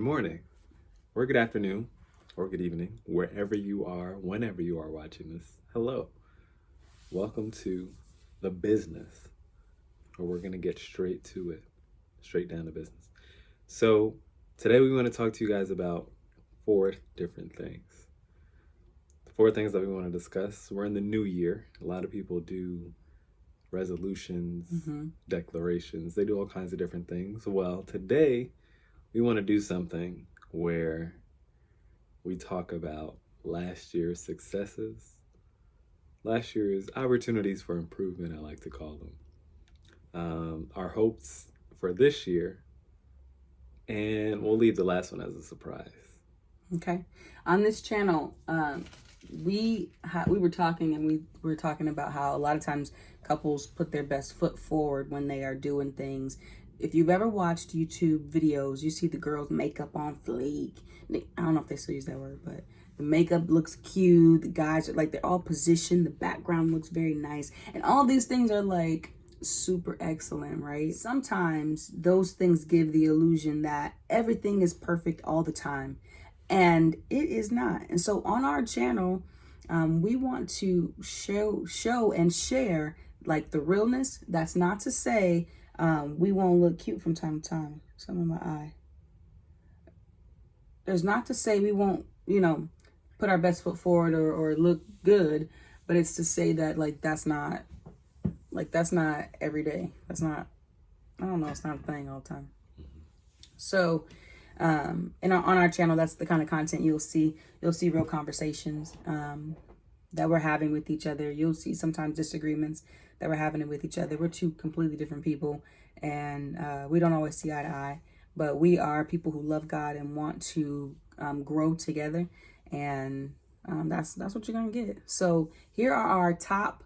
morning, or good afternoon, or good evening, wherever you are, whenever you are watching this. Hello. Welcome to the business, where we're going to get straight to it, straight down to business. So, today we want to talk to you guys about 4 different things. The 4 things that we want to discuss. We're in the new year. A lot of people do resolutions, declarations. They do all kinds of different things. Well, today we want to do something where we talk about last year's successes, last year's opportunities for improvement, I like to call them, our hopes for this year, and we'll leave the last one as a surprise. Okay. On this channel, we were talking and we were talking about how a lot of times couples put their best foot forward when they are doing things. If you've ever watched YouTube videos, you see the girls' makeup on fleek. I don't know if they still use that word, but the makeup looks cute. The guys are like, they're all positioned. The background looks very nice. And all these things are like super excellent, right? Sometimes those things give the illusion that everything is perfect all the time. And it is not. And so on our channel, we want to show and share like the realness. That's not to say we won't look cute from time to time. Some in my eye. There's not to say we won't, put our best foot forward or look good, but it's to say that that's not every day. That's not, I don't know, it's not a thing all the time. So, and on our channel, that's the kind of content you'll see. You'll see real conversations that we're having with each other. You'll see sometimes disagreements that we're having with each other. We're 2 completely different people, and we don't always see eye to eye, but we are people who love God and want to grow together, and that's what you're gonna get. So here are our top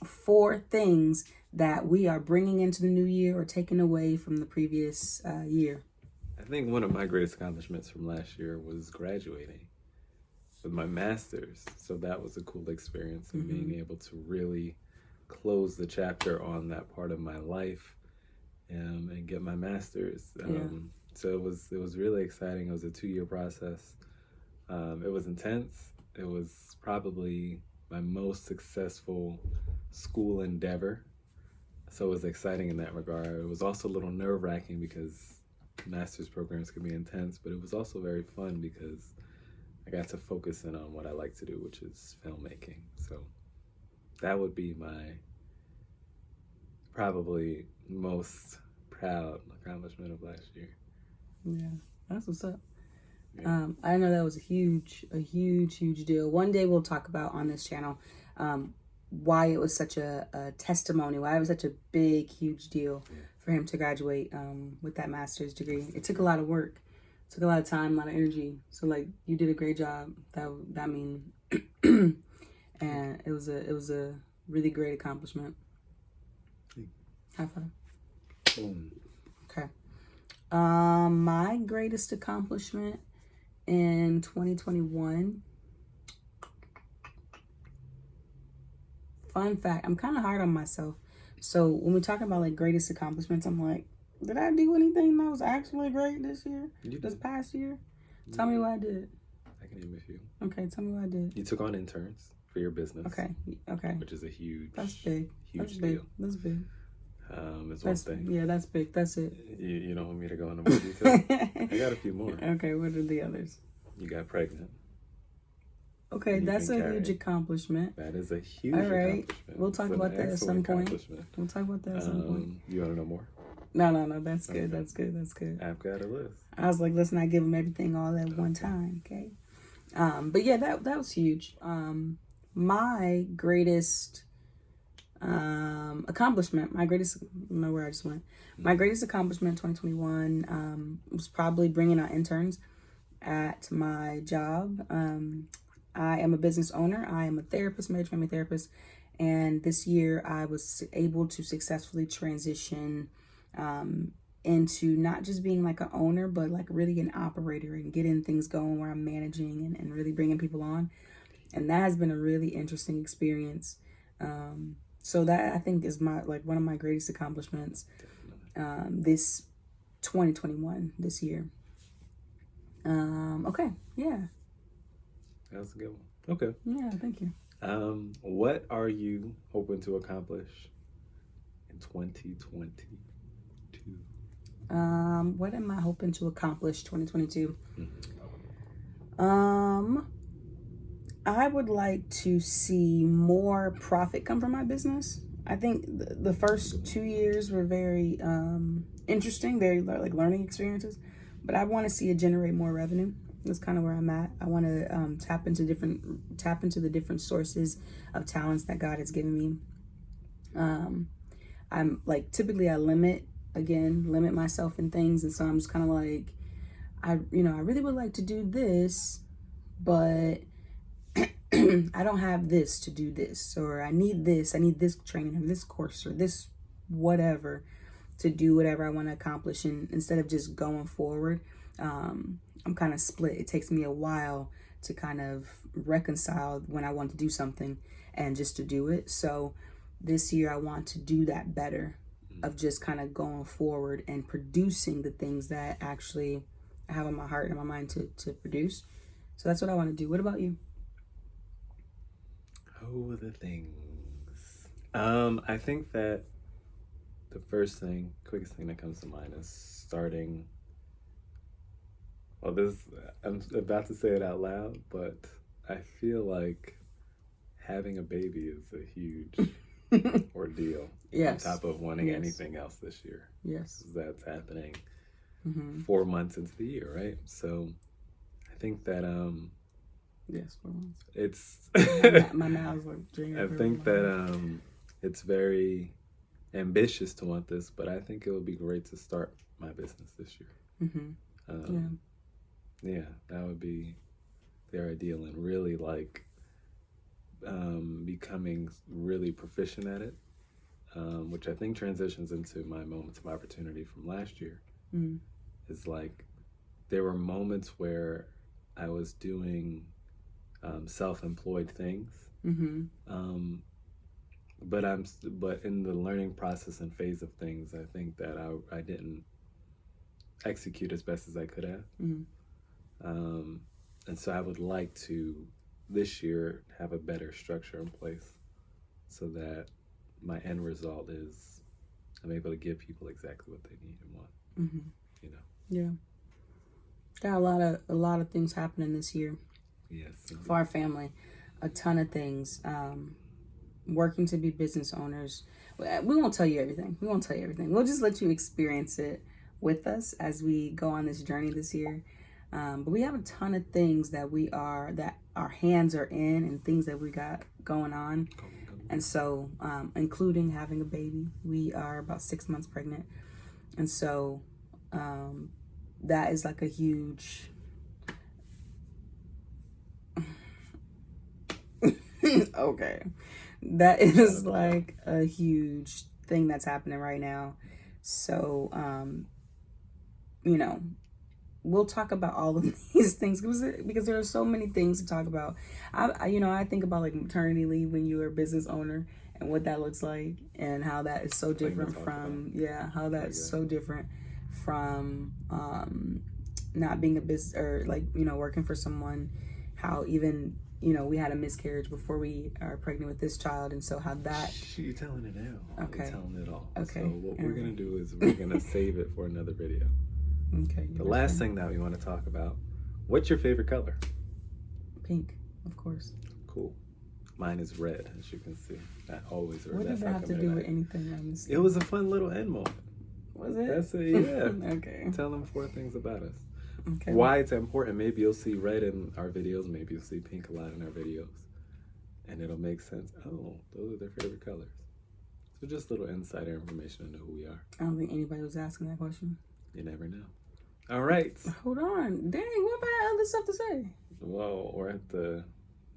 4 things that we are bringing into the new year or taking away from the previous year. I think one of my greatest accomplishments from last year was graduating with my master's. So that was a cool experience, and being able to really close the chapter on that part of my life and get my master's. So it was really exciting. It was a 2-year process. It was intense. It was probably my most successful school endeavor. So it was exciting in that regard. It was also a little nerve-wracking because master's programs can be intense, but it was also very fun because I got to focus in on what I like to do, which is filmmaking. So that would be my probably most proud accomplishment of last year. Yeah, that's what's up. Yeah. I know that was a huge deal. One day we'll talk about on this channel why it was such a testimony, why it was such a big, huge deal for him to graduate with that master's degree. It took a lot of work. It took a lot of time, a lot of energy. So you did a great job. That mean, and it was a really great accomplishment. High five. Boom. Okay. My greatest accomplishment in 2021. Fun fact, I'm kind of hard on myself. So when we're talking about greatest accomplishments, I'm like, did I do anything that was actually great this year? This past year? Tell me what I did. I can name a few. Okay, tell me what I did. You took on interns for your business. Okay. Which is a huge. That's big. Huge Big. deal. That's big. It's one thing. Yeah, that's big. That's it. You don't want me to go into more detail? I got a few more. Okay, what are the others? You got pregnant. Okay, that's a huge accomplishment. That is a huge accomplishment. We'll talk about that at some point. We'll talk about that at some point. You want to know more? No, that's good. Okay. That's good. I've got a list. I was like, let's not give them everything all at one time, okay? But yeah, that was huge. My greatest accomplishment, my greatest accomplishment in 2021 was probably bringing on interns at my job. I am a business owner. I am a therapist, marriage family therapist. And this year I was able to successfully transition into not just being an owner, but really an operator and getting things going where I'm managing and really bringing people on. And that has been a really interesting experience. So that I think is my one of my greatest accomplishments this 2021, this year. Okay. Yeah. That was a good one. Okay. Yeah. Thank you. What are you hoping to accomplish in 2022? What am I hoping to accomplish 2022? I would like to see more profit come from my business. I think the first 2 years were very interesting, very like learning experiences, but I want to see it generate more revenue. That's kind of where I'm at. I want to tap into the different sources of talents that God has given me. I'm like typically I limit myself in things, and so I'm just kind of like I really would like to do this, but I don't have this to do this, or I need this training or this course or this whatever to do whatever I want to accomplish. And instead of just going forward, I'm kind of split. It takes me a while to kind of reconcile when I want to do something and just to do it. So this year I want to do that better, of just kind of going forward and producing the things that actually I have on my heart and my mind to produce. So that's what I want to do. What about you? Oh, the things. I think that the quickest thing that comes to mind is starting. Well, I'm about to say it out loud, but I feel like having a baby is a huge ordeal. Yes. On top of wanting anything else this year. Yes. That's happening 4 months into the year, right? So I think that yes, 4 months. It's my mouth's like drinking. I think that it's very ambitious to want this, but I think it would be great to start my business this year. Yeah, that would be the ideal, and really like becoming really proficient at it, which I think transitions into my moments of opportunity from last year. It's like there were moments where I was doing self-employed things, but in the learning process and phase of things, I think that I didn't execute as best as I could have. And so I would like to this year have a better structure in place so that my end result is I'm able to give people exactly what they need and want. Yeah. Got a lot of things happening this year. Yes. For our family, a ton of things. Working to be business owners. We won't tell you everything. We'll just let you experience it with us as we go on this journey this year. But we have a ton of things that our hands are in, and things that we got going on. And so, including having a baby, we are about 6 months pregnant. And so, that is like a huge, okay. That is like a huge thing that's happening right now. So, we'll talk about all of these things because there are so many things to talk about. I think about like maternity leave when you're a business owner and what that looks like, and how that is so different from not being a business, or like working for someone. How even we had a miscarriage before we are pregnant with this child, and so how that. You're telling it now. Okay. You're telling it all. Okay. So what we're gonna do is we're gonna save it for another video. Okay. The last thing that we want to talk about. What's your favorite color? Pink, of course. Cool. Mine is red, as you can see. I always wear. What does that have to do with anything on this? It was a fun little end moment. Was it? That's it. Yeah. Okay. Tell them 4 things about us. Okay. Why it's important. Maybe you'll see red in our videos. Maybe you'll see pink a lot in our videos, and it'll make sense. Oh, those are their favorite colors. So just little insider information into who we are. I don't think anybody was asking that question. You never know. All right. Hold on. Dang, what about other stuff to say? Well, we're at the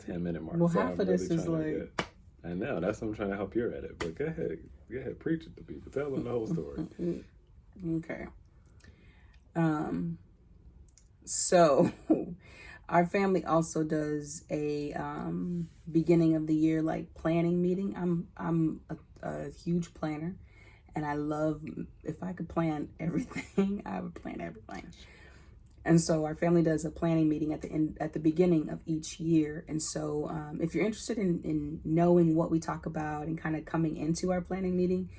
10-minute mark. Well, so half of this is like. I know. That's what I'm trying to help you at it. But go ahead. Preach it to people. Tell them the whole story. Okay. So our family also does a beginning of the year like planning meeting. I'm a huge planner, and I love, if I could plan everything, I would plan everything. And so our family does a planning meeting at the beginning of each year. And so if you're interested in knowing what we talk about and kind of coming into our planning meeting,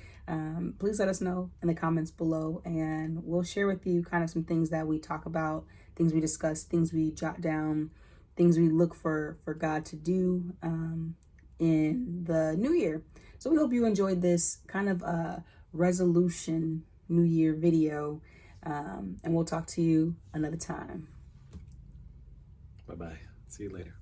please let us know in the comments below, and we'll share with you kind of some things that we talk about, things we discuss, things we jot down, things we look for God to do in the new year. So we hope you enjoyed this kind of resolution New Year video. And we'll talk to you another time. Bye-bye. See you later.